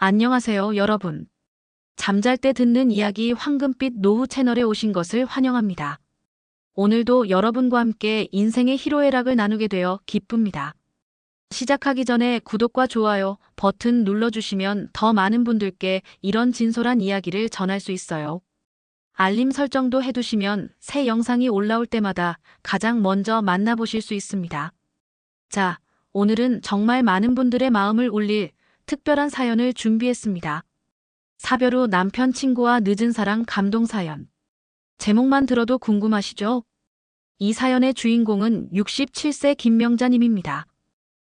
안녕하세요, 여러분. 잠잘 때 듣는 이야기 황금빛 노후 채널에 오신 것을 환영합니다. 오늘도 여러분과 함께 인생의 희로애락을 나누게 되어 기쁩니다. 시작하기 전에 구독과 좋아요 버튼 눌러주시면 더 많은 분들께 이런 진솔한 이야기를 전할 수 있어요. 알림 설정도 해두시면 새 영상이 올라올 때마다 가장 먼저 만나보실 수 있습니다. 자, 오늘은 정말 많은 분들의 마음을 울릴 특별한 사연을 준비했습니다. 사별 후 남편 친구와 늦은 사랑 감동 사연. 제목만 들어도 궁금하시죠? 이 사연의 주인공은 67세 김명자님입니다.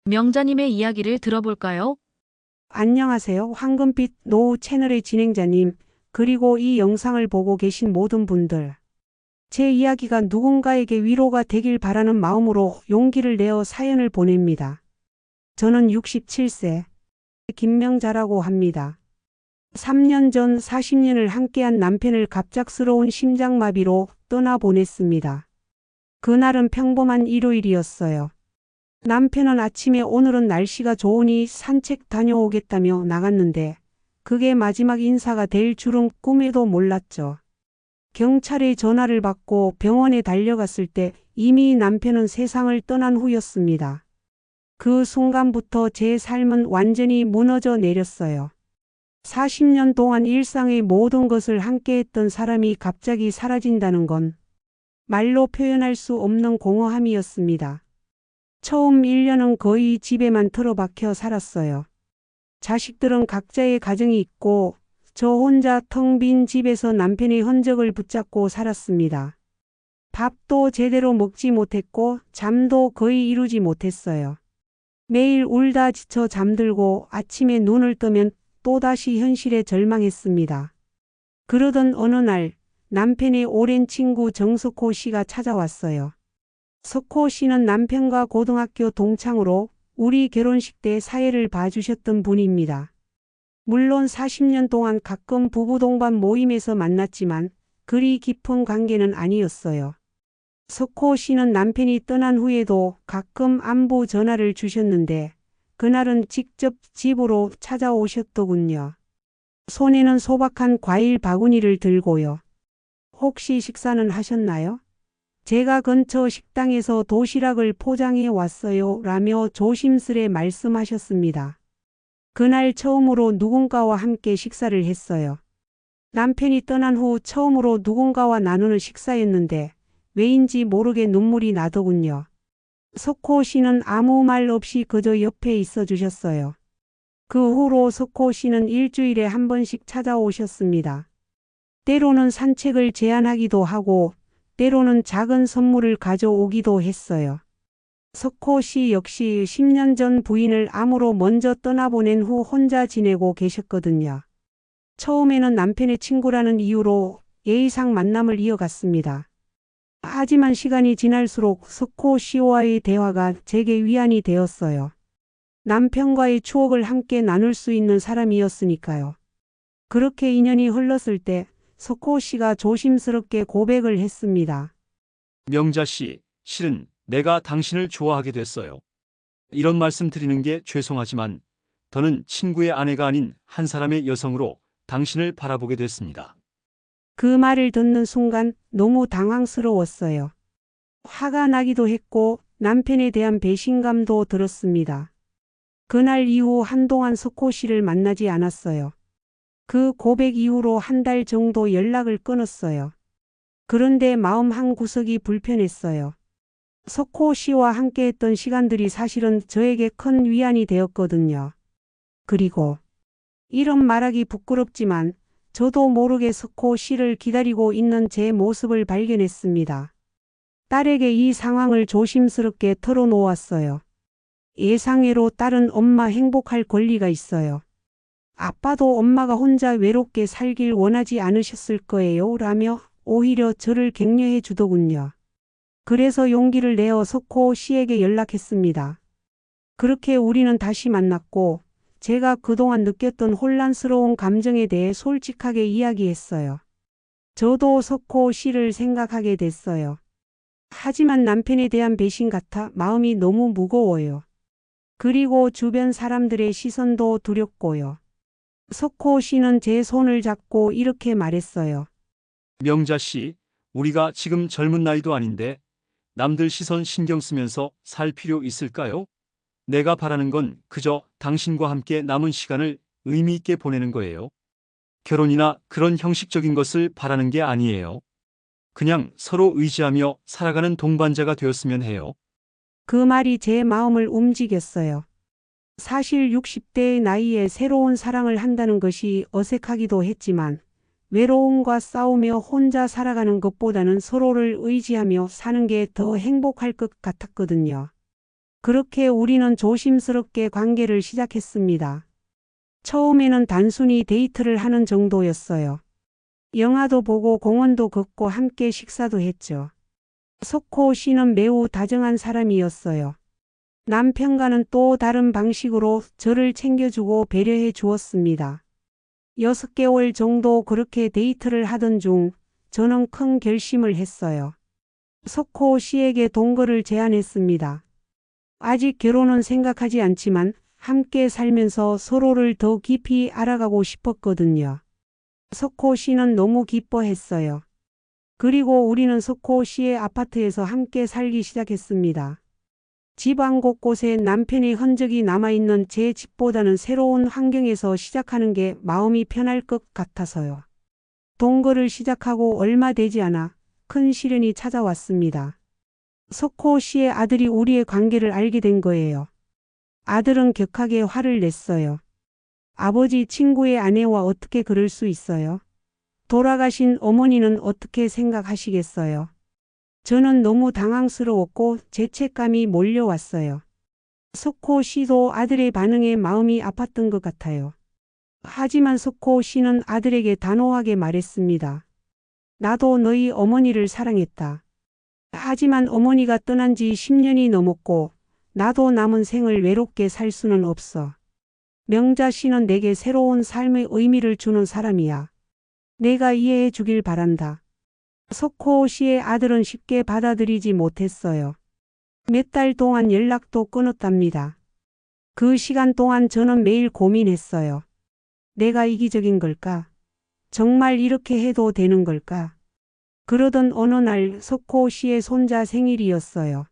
명자님의 이야기를 들어볼까요? 안녕하세요. 황금빛 노후 채널의 진행자님, 그리고 이 영상을 보고 계신 모든 분들. 제 이야기가 누군가에게 위로가 되길 바라는 마음으로 용기를 내어 사연을 보냅니다. 저는 67세 김명자라고 합니다. 3년 전 40년을 함께한 남편을 갑작스러운 심장마비로 떠나보냈습니다. 그날은 평범한 일요일이었어요. 남편은 아침에 오늘은 날씨가 좋으니 산책 다녀오겠다며 나갔는데 그게 마지막 인사가 될 줄은 꿈에도 몰랐죠. 경찰의 전화를 받고 병원에 달려갔을 때 이미 남편은 세상을 떠난 후였습니다. 그 순간부터 제 삶은 완전히 무너져 내렸어요. 40년 동안 일상의 모든 것을 함께했던 사람이 갑자기 사라진다는 건 말로 표현할 수 없는 공허함이었습니다. 처음 1년은 거의 집에만 틀어박혀 살았어요. 자식들은 각자의 가정이 있고 저 혼자 텅 빈 집에서 남편의 흔적을 붙잡고 살았습니다. 밥도 제대로 먹지 못했고 잠도 거의 이루지 못했어요. 매일 울다 지쳐 잠들고 아침에 눈을 뜨면 또다시 현실에 절망했습니다. 그러던 어느 날 남편의 오랜 친구 정석호 씨가 찾아왔어요. 석호 씨는 남편과 고등학교 동창으로 우리 결혼식 때 사회를 봐주셨던 분입니다. 물론 40년 동안 가끔 부부 동반 모임에서 만났지만 그리 깊은 관계는 아니었어요. 석호 씨는 남편이 떠난 후에도 가끔 안부 전화를 주셨는데 그날은 직접 집으로 찾아오셨더군요. 손에는 소박한 과일 바구니를 들고요. 혹시 식사는 하셨나요? 제가 근처 식당에서 도시락을 포장해 왔어요 라며 조심스레 말씀하셨습니다. 그날 처음으로 누군가와 함께 식사를 했어요. 남편이 떠난 후 처음으로 누군가와 나누는 식사였는데 왜인지 모르게 눈물이 나더군요. 석호 씨는 아무 말 없이 그저 옆에 있어 주셨어요. 그 후로 석호 씨는 일주일에 한 번씩 찾아오셨습니다. 때로는 산책을 제안하기도 하고 때로는 작은 선물을 가져오기도 했어요. 석호 씨 역시 10년 전 부인을 암으로 먼저 떠나보낸 후 혼자 지내고 계셨거든요. 처음에는 남편의 친구라는 이유로 예의상 만남을 이어갔습니다. 하지만 시간이 지날수록 석호 씨와의 대화가 제게 위안이 되었어요. 남편과의 추억을 함께 나눌 수 있는 사람이었으니까요. 그렇게 인연이 흘렀을 때 석호 씨가 조심스럽게 고백을 했습니다. 명자 씨, 실은 내가 당신을 좋아하게 됐어요. 이런 말씀 드리는 게 죄송하지만 더는 친구의 아내가 아닌 한 사람의 여성으로 당신을 바라보게 됐습니다. 그 말을 듣는 순간 너무 당황스러웠어요. 화가 나기도 했고 남편에 대한 배신감도 들었습니다. 그날 이후 한동안 석호 씨를 만나지 않았어요. 그 고백 이후로 한 달 정도 연락을 끊었어요. 그런데 마음 한구석이 불편했어요. 석호 씨와 함께했던 시간들이 사실은 저에게 큰 위안이 되었거든요. 그리고 이런 말하기 부끄럽지만 저도 모르게 석호 씨를 기다리고 있는 제 모습을 발견했습니다. 딸에게 이 상황을 조심스럽게 털어놓았어요. 예상외로 딸은 엄마 행복할 권리가 있어요. 아빠도 엄마가 혼자 외롭게 살길 원하지 않으셨을 거예요 라며 오히려 저를 격려해 주더군요. 그래서 용기를 내어 석호 씨에게 연락했습니다. 그렇게 우리는 다시 만났고 제가 그동안 느꼈던 혼란스러운 감정에 대해 솔직하게 이야기했어요. 저도 석호 씨를 생각하게 됐어요. 하지만 남편에 대한 배신 같아 마음이 너무 무거워요. 그리고 주변 사람들의 시선도 두렵고요. 석호 씨는 제 손을 잡고 이렇게 말했어요. 명자 씨, 우리가 지금 젊은 나이도 아닌데 남들 시선 신경 쓰면서 살 필요 있을까요? 내가 바라는 건 그저 당신과 함께 남은 시간을 의미 있게 보내는 거예요. 결혼이나 그런 형식적인 것을 바라는 게 아니에요. 그냥 서로 의지하며 살아가는 동반자가 되었으면 해요. 그 말이 제 마음을 움직였어요. 사실 60대의 나이에 새로운 사랑을 한다는 것이 어색하기도 했지만 외로움과 싸우며 혼자 살아가는 것보다는 서로를 의지하며 사는 게 더 행복할 것 같았거든요. 그렇게 우리는 조심스럽게 관계를 시작했습니다. 처음에는 단순히 데이트를 하는 정도였어요. 영화도 보고 공원도 걷고 함께 식사도 했죠. 석호 씨는 매우 다정한 사람이었어요. 남편과는 또 다른 방식으로 저를 챙겨주고 배려해 주었습니다. 6개월 정도 그렇게 데이트를 하던 중 저는 큰 결심을 했어요. 석호 씨에게 동거를 제안했습니다. 아직 결혼은 생각하지 않지만 함께 살면서 서로를 더 깊이 알아가고 싶었거든요. 석호 씨는 너무 기뻐했어요. 그리고 우리는 석호 씨의 아파트에서 함께 살기 시작했습니다. 집안 곳곳에 남편의 흔적이 남아있는 제 집보다는 새로운 환경에서 시작하는 게 마음이 편할 것 같아서요. 동거를 시작하고 얼마 되지 않아 큰 시련이 찾아왔습니다. 석호 씨의 아들이 우리의 관계를 알게 된 거예요. 아들은 격하게 화를 냈어요. 아버지 친구의 아내와 어떻게 그럴 수 있어요? 돌아가신 어머니는 어떻게 생각하시겠어요? 저는 너무 당황스러웠고 죄책감이 몰려왔어요. 석호 씨도 아들의 반응에 마음이 아팠던 것 같아요. 하지만 석호 씨는 아들에게 단호하게 말했습니다. 나도 너희 어머니를 사랑했다. 하지만 어머니가 떠난 지 10년이 넘었고 나도 남은 생을 외롭게 살 수는 없어. 명자 씨는 내게 새로운 삶의 의미를 주는 사람이야. 내가 이해해 주길 바란다. 석호 씨의 아들은 쉽게 받아들이지 못했어요. 몇 달 동안 연락도 끊었답니다. 그 시간 동안 저는 매일 고민했어요. 내가 이기적인 걸까? 정말 이렇게 해도 되는 걸까? 그러던 어느 날 석호 씨의 손자 생일이었어요.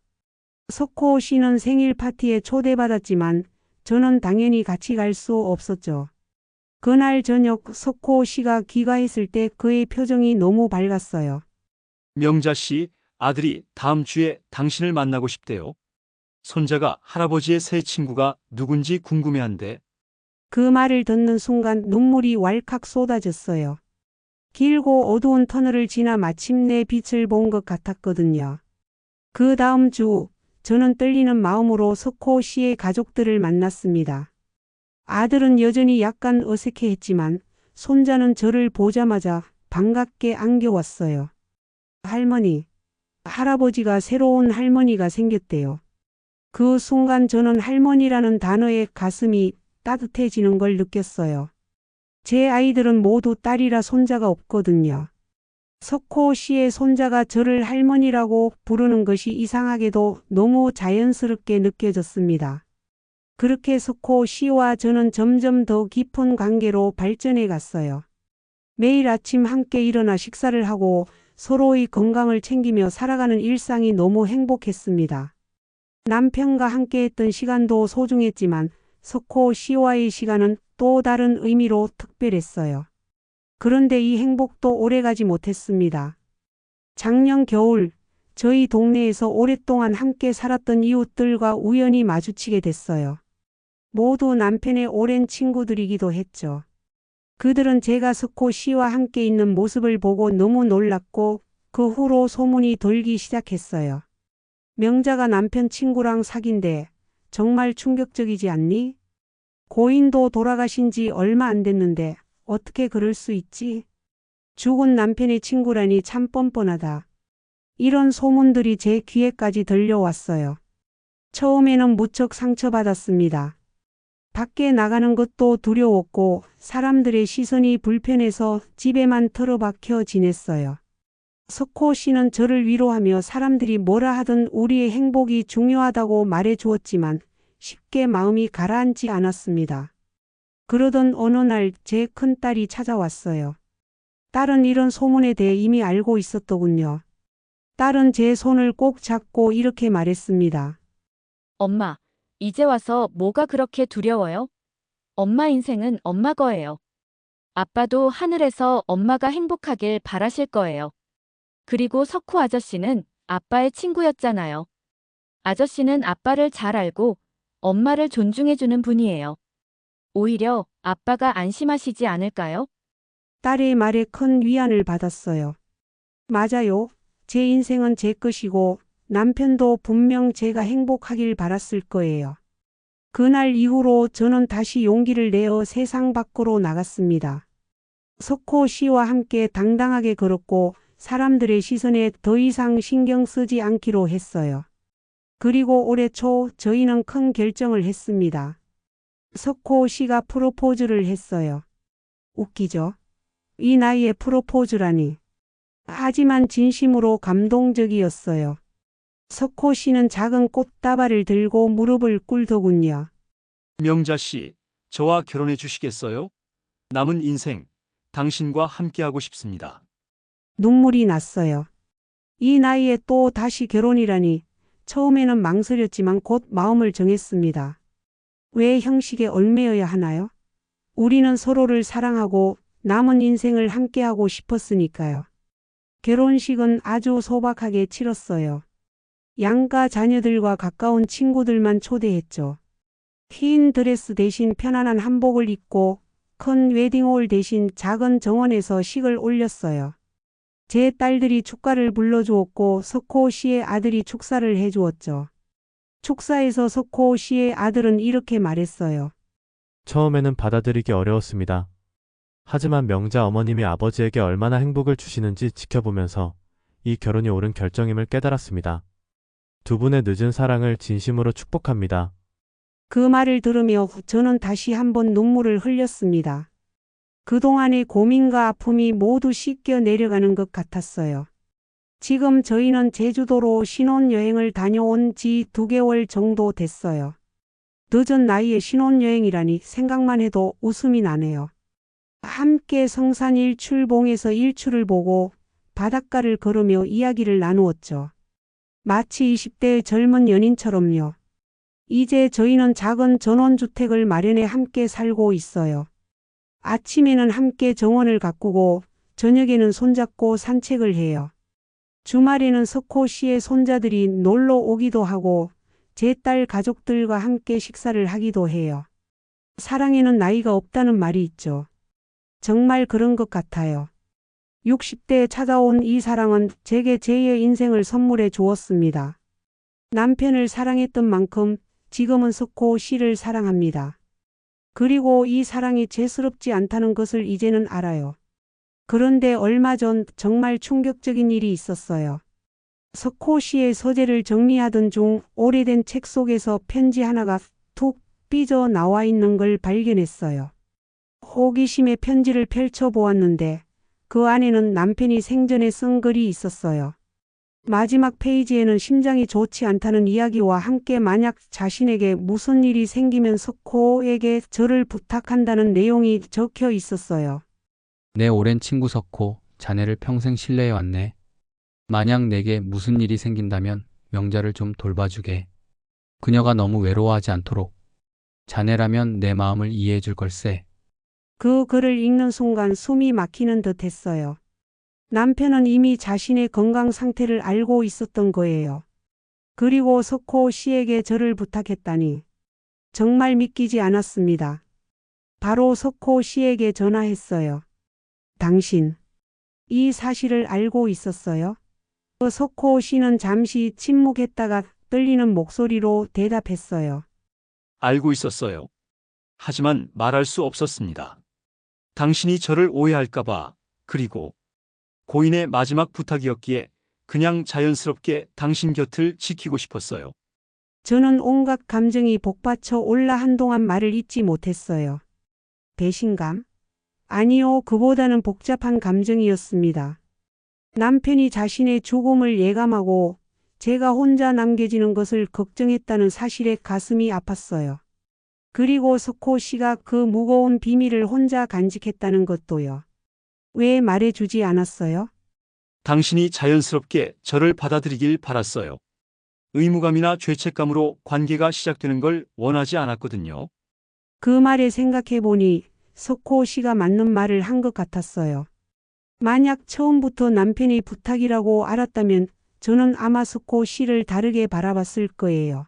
석호 씨는 생일 파티에 초대받았지만 저는 당연히 같이 갈 수 없었죠. 그날 저녁 석호 씨가 귀가했을 때 그의 표정이 너무 밝았어요. 명자 씨, 아들이 다음 주에 당신을 만나고 싶대요. 손자가 할아버지의 새 친구가 누군지 궁금해한대. 그 말을 듣는 순간 눈물이 왈칵 쏟아졌어요. 길고 어두운 터널을 지나 마침내 빛을 본 것 같았거든요. 그 다음 주 저는 떨리는 마음으로 석호 씨의 가족들을 만났습니다. 아들은 여전히 약간 어색해했지만 손자는 저를 보자마자 반갑게 안겨왔어요. 할머니, 할아버지가 새로운 할머니가 생겼대요. 그 순간 저는 할머니라는 단어에 가슴이 따뜻해지는 걸 느꼈어요. 제 아이들은 모두 딸이라 손자가 없거든요. 석호 씨의 손자가 저를 할머니라고 부르는 것이 이상하게도 너무 자연스럽게 느껴졌습니다. 그렇게 석호 씨와 저는 점점 더 깊은 관계로 발전해 갔어요. 매일 아침 함께 일어나 식사를 하고 서로의 건강을 챙기며 살아가는 일상이 너무 행복했습니다. 남편과 함께했던 시간도 소중했지만 석호 씨와의 시간은 또 다른 의미로 특별했어요. 그런데 이 행복도 오래가지 못했습니다. 작년 겨울 저희 동네에서 오랫동안 함께 살았던 이웃들과 우연히 마주치게 됐어요. 모두 남편의 오랜 친구들이기도 했죠. 그들은 제가 석호 씨와 함께 있는 모습을 보고 너무 놀랐고 그 후로 소문이 돌기 시작했어요. 명자가 남편 친구랑 사귄대. 정말 충격적이지 않니? 고인도 돌아가신 지 얼마 안 됐는데 어떻게 그럴 수 있지? 죽은 남편의 친구라니 참 뻔뻔하다. 이런 소문들이 제 귀에까지 들려왔어요. 처음에는 무척 상처받았습니다. 밖에 나가는 것도 두려웠고 사람들의 시선이 불편해서 집에만 틀어박혀 지냈어요. 석호 씨는 저를 위로하며 사람들이 뭐라 하든 우리의 행복이 중요하다고 말해 주었지만 쉽게 마음이 가라앉지 않았습니다. 그러던 어느 날 제 큰딸이 찾아왔어요. 딸은 이런 소문에 대해 이미 알고 있었더군요. 딸은 제 손을 꼭 잡고 이렇게 말했습니다. 엄마, 이제 와서 뭐가 그렇게 두려워요? 엄마 인생은 엄마 거예요. 아빠도 하늘에서 엄마가 행복하길 바라실 거예요. 그리고 석호 아저씨는 아빠의 친구였잖아요. 아저씨는 아빠를 잘 알고 엄마를 존중해주는 분이에요. 오히려 아빠가 안심하시지 않을까요? 딸의 말에 큰 위안을 받았어요. 맞아요. 제 인생은 제 것이고 남편도 분명 제가 행복하길 바랐을 거예요. 그날 이후로 저는 다시 용기를 내어 세상 밖으로 나갔습니다. 석호 씨와 함께 당당하게 걸었고 사람들의 시선에 더 이상 신경 쓰지 않기로 했어요. 그리고 올해 초 저희는 큰 결정을 했습니다. 석호 씨가 프로포즈를 했어요. 웃기죠? 이 나이에 프로포즈라니. 하지만 진심으로 감동적이었어요. 석호 씨는 작은 꽃다발을 들고 무릎을 꿇더군요. 명자 씨, 저와 결혼해 주시겠어요? 남은 인생 당신과 함께하고 싶습니다. 눈물이 났어요. 이 나이에 또 다시 결혼이라니. 처음에는 망설였지만 곧 마음을 정했습니다. 왜 형식에 얽매여야 하나요? 우리는 서로를 사랑하고 남은 인생을 함께하고 싶었으니까요. 결혼식은 아주 소박하게 치렀어요. 양가 자녀들과 가까운 친구들만 초대했죠. 흰 드레스 대신 편안한 한복을 입고 큰 웨딩홀 대신 작은 정원에서 식을 올렸어요. 제 딸들이 축가를 불러주었고 석호 씨의 아들이 축사를 해주었죠. 축사에서 석호 씨의 아들은 이렇게 말했어요. 처음에는 받아들이기 어려웠습니다. 하지만 명자 어머님이 아버지에게 얼마나 행복을 주시는지 지켜보면서 이 결혼이 옳은 결정임을 깨달았습니다. 두 분의 늦은 사랑을 진심으로 축복합니다. 그 말을 들으며 저는 다시 한번 눈물을 흘렸습니다. 그동안의 고민과 아픔이 모두 씻겨 내려가는 것 같았어요. 지금 저희는 제주도로 신혼여행을 다녀온 지 2개월 정도 됐어요. 늦은 나이에 신혼여행이라니 생각만 해도 웃음이 나네요. 함께 성산 일출봉에서 일출을 보고 바닷가를 걸으며 이야기를 나누었죠. 마치 20대의 젊은 연인처럼요. 이제 저희는 작은 전원주택을 마련해 함께 살고 있어요. 아침에는 함께 정원을 가꾸고 저녁에는 손잡고 산책을 해요. 주말에는 석호 씨의 손자들이 놀러 오기도 하고 제 딸 가족들과 함께 식사를 하기도 해요. 사랑에는 나이가 없다는 말이 있죠. 정말 그런 것 같아요. 60대에 찾아온 이 사랑은 제게 제2의 인생을 선물해 주었습니다. 남편을 사랑했던 만큼 지금은 석호 씨를 사랑합니다. 그리고 이 사랑이 죄스럽지 않다는 것을 이제는 알아요. 그런데 얼마 전 정말 충격적인 일이 있었어요. 석호 씨의 서재를 정리하던 중 오래된 책 속에서 편지 하나가 툭 삐져 나와 있는 걸 발견했어요. 호기심에 편지를 펼쳐보았는데 그 안에는 남편이 생전에 쓴 글이 있었어요. 마지막 페이지에는 심장이 좋지 않다는 이야기와 함께 만약 자신에게 무슨 일이 생기면 석호에게 저를 부탁한다는 내용이 적혀 있었어요. 내 오랜 친구 석호, 자네를 평생 신뢰해왔네. 만약 내게 무슨 일이 생긴다면 명자를 좀 돌봐주게. 그녀가 너무 외로워하지 않도록. 자네라면 내 마음을 이해해 줄 걸세. 그 글을 읽는 순간 숨이 막히는 듯 했어요. 남편은 이미 자신의 건강 상태를 알고 있었던 거예요. 그리고 석호 씨에게 저를 부탁했다니. 정말 믿기지 않았습니다. 바로 석호 씨에게 전화했어요. 당신, 이 사실을 알고 있었어요? 석호 씨는 잠시 침묵했다가 떨리는 목소리로 대답했어요. 알고 있었어요. 하지만 말할 수 없었습니다. 당신이 저를 오해할까봐, 그리고 고인의 마지막 부탁이었기에 그냥 자연스럽게 당신 곁을 지키고 싶었어요. 저는 온갖 감정이 복받쳐 올라 한동안 말을 잇지 못했어요. 배신감? 아니요, 그보다는 복잡한 감정이었습니다. 남편이 자신의 죽음을 예감하고 제가 혼자 남겨지는 것을 걱정했다는 사실에 가슴이 아팠어요. 그리고 석호 씨가 그 무거운 비밀을 혼자 간직했다는 것도요. 왜 말해주지 않았어요? 당신이 자연스럽게 저를 받아들이길 바랐어요. 의무감이나 죄책감으로 관계가 시작되는 걸 원하지 않았거든요. 그 말에 생각해보니 석호 씨가 맞는 말을 한 것 같았어요. 만약 처음부터 남편의 부탁이라고 알았다면 저는 아마 석호 씨를 다르게 바라봤을 거예요.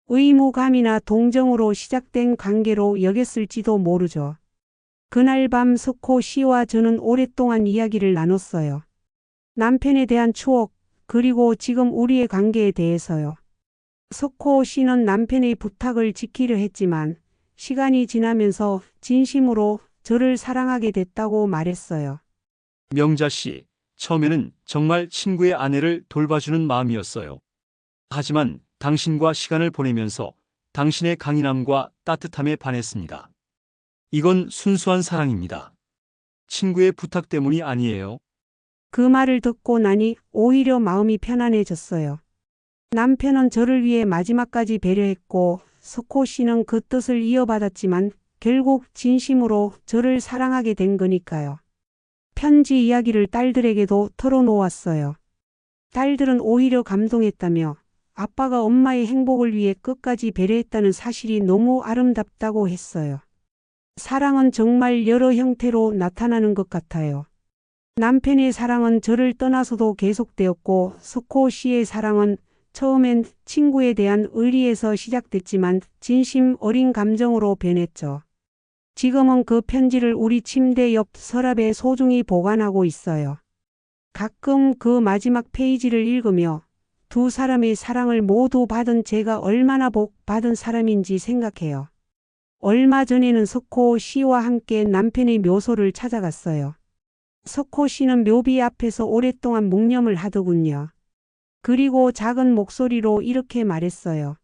의무감이나 동정으로 시작된 관계로 여겼을지도 모르죠. 그날 밤 석호 씨와 저는 오랫동안 이야기를 나눴어요. 남편에 대한 추억, 그리고 지금 우리의 관계에 대해서요. 석호 씨는 남편의 부탁을 지키려 했지만 시간이 지나면서 진심으로 저를 사랑하게 됐다고 말했어요. 명자 씨, 처음에는 정말 친구의 아내를 돌봐주는 마음이었어요. 하지만 당신과 시간을 보내면서 당신의 강인함과 따뜻함에 반했습니다. 이건 순수한 사랑입니다. 친구의 부탁 때문이 아니에요. 그 말을 듣고 나니 오히려 마음이 편안해졌어요. 남편은 저를 위해 마지막까지 배려했고 석호 씨는 그 뜻을 이어받았지만 결국 진심으로 저를 사랑하게 된 거니까요. 편지 이야기를 딸들에게도 털어놓았어요. 딸들은 오히려 감동했다며 아빠가 엄마의 행복을 위해 끝까지 배려했다는 사실이 너무 아름답다고 했어요. 사랑은 정말 여러 형태로 나타나는 것 같아요. 남편의 사랑은 저를 떠나서도 계속되었고 석호 씨의 사랑은 처음엔 친구에 대한 의리에서 시작됐지만 진심 어린 감정으로 변했죠. 지금은 그 편지를 우리 침대 옆 서랍에 소중히 보관하고 있어요. 가끔 그 마지막 페이지를 읽으며 두 사람의 사랑을 모두 받은 제가 얼마나 복 받은 사람인지 생각해요. 얼마 전에는 석호 씨와 함께 남편의 묘소를 찾아갔어요. 석호 씨는 묘비 앞에서 오랫동안 묵념을 하더군요. 그리고 작은 목소리로 이렇게 말했어요.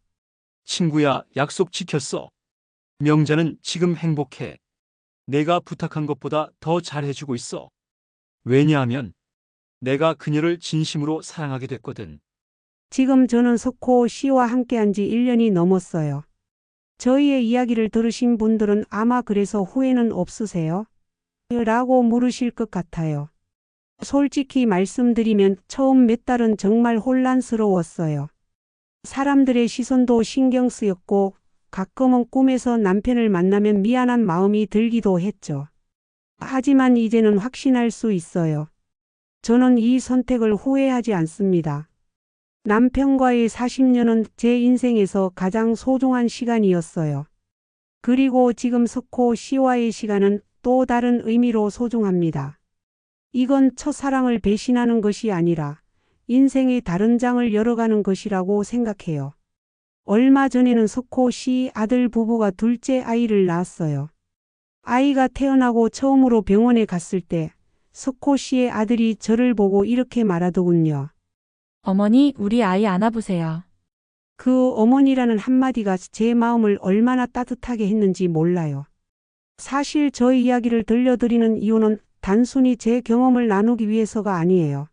친구야, 약속 지켰어. 명자는 지금 행복해. 내가 부탁한 것보다 더 잘해주고 있어. 왜냐하면 내가 그녀를 진심으로 사랑하게 됐거든. 지금 저는 석호 씨와 함께한 지 1년이 넘었어요. 저희의 이야기를 들으신 분들은 아마 그래서 후회는 없으세요? 라고 물으실 것 같아요. 솔직히 말씀드리면 처음 몇 달은 정말 혼란스러웠어요. 사람들의 시선도 신경 쓰였고 가끔은 꿈에서 남편을 만나면 미안한 마음이 들기도 했죠. 하지만 이제는 확신할 수 있어요. 저는 이 선택을 후회하지 않습니다. 남편과의 40년은 제 인생에서 가장 소중한 시간이었어요. 그리고 지금 석호 씨와의 시간은 또 다른 의미로 소중합니다. 이건 첫사랑을 배신하는 것이 아니라 인생의 다른 장을 열어가는 것이라고 생각해요. 얼마 전에는 석호 씨 아들 부부가 둘째 아이를 낳았어요. 아이가 태어나고 처음으로 병원에 갔을 때 석호 씨의 아들이 저를 보고 이렇게 말하더군요. 어머니, 우리 아이 안아보세요. 그 어머니라는 한마디가 제 마음을 얼마나 따뜻하게 했는지 몰라요. 사실 저의 이야기를 들려드리는 이유는 단순히 제 경험을 나누기 위해서가 아니에요.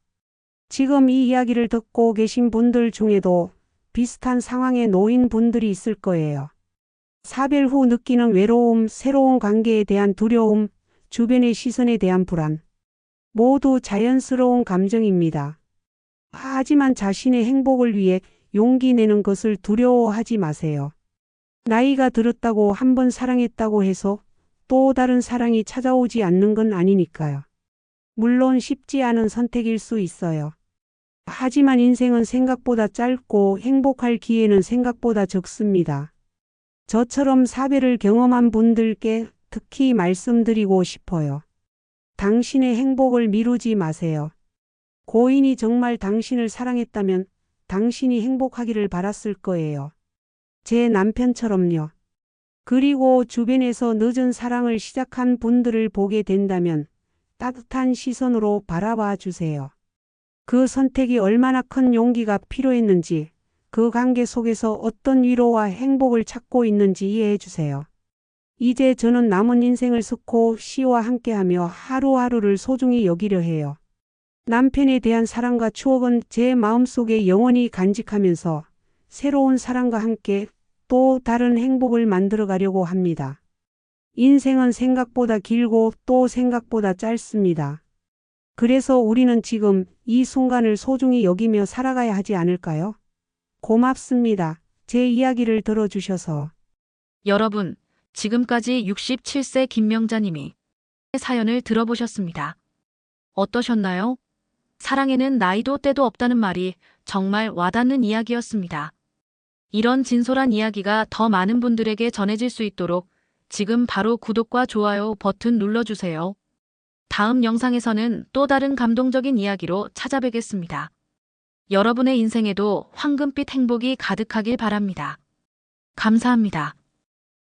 지금 이 이야기를 듣고 계신 분들 중에도 비슷한 상황에 놓인 분들이 있을 거예요. 사별 후 느끼는 외로움, 새로운 관계에 대한 두려움, 주변의 시선에 대한 불안. 모두 자연스러운 감정입니다. 하지만 자신의 행복을 위해 용기 내는 것을 두려워하지 마세요. 나이가 들었다고 한 번 사랑했다고 해서 또 다른 사랑이 찾아오지 않는 건 아니니까요. 물론 쉽지 않은 선택일 수 있어요. 하지만 인생은 생각보다 짧고 행복할 기회는 생각보다 적습니다. 저처럼 사별을 경험한 분들께 특히 말씀드리고 싶어요. 당신의 행복을 미루지 마세요. 고인이 정말 당신을 사랑했다면 당신이 행복하기를 바랐을 거예요. 제 남편처럼요. 그리고 주변에서 늦은 사랑을 시작한 분들을 보게 된다면 따뜻한 시선으로 바라봐 주세요. 그 선택이 얼마나 큰 용기가 필요했는지, 그 관계 속에서 어떤 위로와 행복을 찾고 있는지 이해해 주세요. 이제 저는 남은 인생을 석호 씨와 함께하며 하루하루를 소중히 여기려 해요. 남편에 대한 사랑과 추억은 제 마음속에 영원히 간직하면서 새로운 사랑과 함께 또 다른 행복을 만들어 가려고 합니다. 인생은 생각보다 길고 또 생각보다 짧습니다. 그래서 우리는 지금 이 순간을 소중히 여기며 살아가야 하지 않을까요? 고맙습니다. 제 이야기를 들어주셔서. 여러분, 지금까지 67세 김명자님이 사연을 들어보셨습니다. 어떠셨나요? 사랑에는 나이도 때도 없다는 말이 정말 와닿는 이야기였습니다. 이런 진솔한 이야기가 더 많은 분들에게 전해질 수 있도록 지금 바로 구독과 좋아요 버튼 눌러주세요. 다음 영상에서는 또 다른 감동적인 이야기로 찾아뵙겠습니다. 여러분의 인생에도 황금빛 행복이 가득하길 바랍니다. 감사합니다.